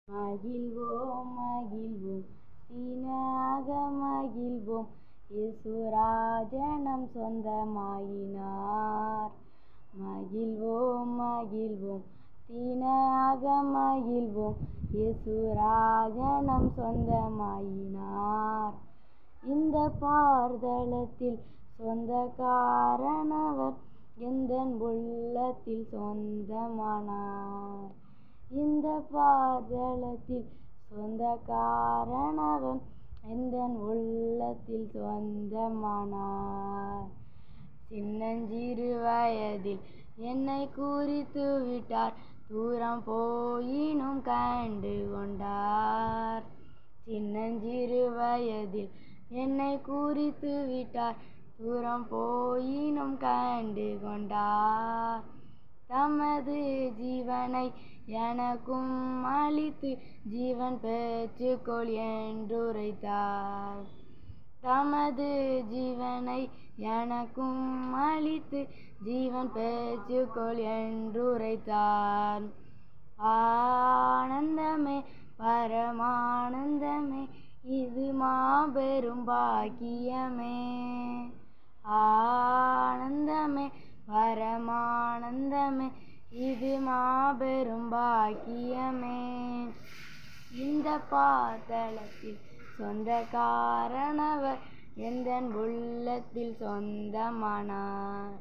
மகிழ்வோம் மகிழ்வோம் தீனாக மகிழ்வோம் இயேசுராஜனம் சொந்தமாயினார். மகிழ்வோம் மகிழ்வோம் தீனாக மகிழ்வோம் இயேசுராஜனம் சொந்தமாயினார். இந்த பார்தலத்தில் சொந்தக்காரனவர் எந்தன் உள்ளத்தில் சொந்தமானார். இந்த பார்தலத்தில் சொந்தக்காரனவன் எந்தன் உள்ளத்தில் சொந்தமானார். சின்னஞ்சிறு வயதில் என்னை குறித்து விட்டார், தூரம் போயினும் கண்டு கொண்டார். சின்னஞ்சிறு வயதில் என்னை குறித்து விட்டார், தூரம் போயினும் கண்டு கொண்டார். தமது ஜீவனை எனக்கும் அளித்து ஜீவன் பெற்றுக்கொள் என்றுரைத்தார். தமது ஜீவனை எனக்கும் அளித்து ஜீவன் பெற்றுக்கொள் என்றுரைத்தார். ஆனந்தமே பரமானந்தமே இது மாபெரும் பாக்கியமே. ஆனந்தமே பரமானந்தமே இது மாபெரும் பாக்கியமே. இந்த பார்தலத்தில் சொந்தக்காரனவர் எந்தன் உள்ளத்தில் சொந்தமானார்.